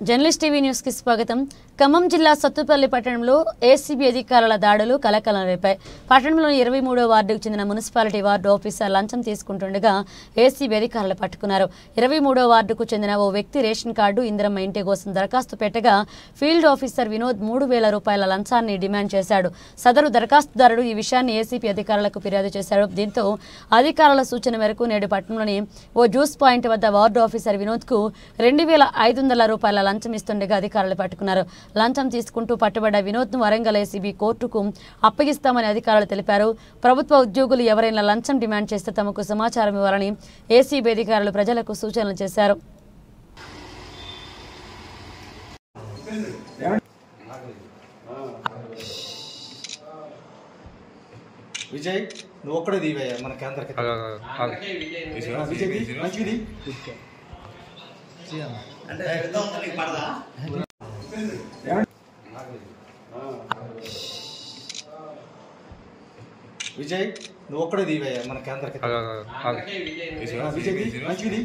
Journalist TV news కి స్వాగతం. ఖమ్మం జిల్లా సత్తుపల్లి పట్టణంలో ఏసీబీ అధికారుల దాడులు కలకలం రేపాయి. పట్టణంలోని 23వ వార్డుకు చెందిన మున్సిపాలిటీ వార్డు ఆఫీసర్ లంచం తీసుకుంటుండగా ఏసీబీ అధికారులు పట్టుకున్నారు. 23వ వార్డుకు చెందిన ఓ వ్యక్తి రేషన్ కార్డు, ఇందిరమ్మ ఇంటి కోసం దరఖాస్తు పెట్టగా ఫీల్డ్ ఆఫీసర్ వినోద్ 3,000 రూపాయల లంచాన్ని డిమాండ్ చేశాడు. సదరు దరఖాస్తుదారుడు ఈ విషయాన్ని ఏసీబీ అధికారులకు ఫిర్యాదు చేశాడు. దీంతో అధికారుల సూచన మేరకు నేడు పట్టణంలోని ఓ జ్యూస్ పాయింట్ వద్ద వార్డు ఆఫీసర్ వినోద్ కు 2,500 రూపాయల లంచం ఇస్తుండగా అధికారులు పట్టుకున్నారు. లంచం తీసుకుంటూ పట్టుబడ్డ వినోద్ ను వరంగల్ ఏసీబీ కోర్టుకు అప్పగిస్తామని అధికారులు తెలిపారు. ప్రభుత్వ ఉద్యోగులు ఎవరైనా లంచం డిమాండ్ చేస్తే తమకు సమాచారం ఇవ్వాలని ఏసీబీ అధికారులు ప్రజలకు సూచనలు చేశారు. విజయ్ నువ్వు ఒక్కడే దీవయ్యా మన కేంద్రకి విజయ్ నువ్వు ఒక్కడే దీవయ్యా మన కేంద్రకి మంచిది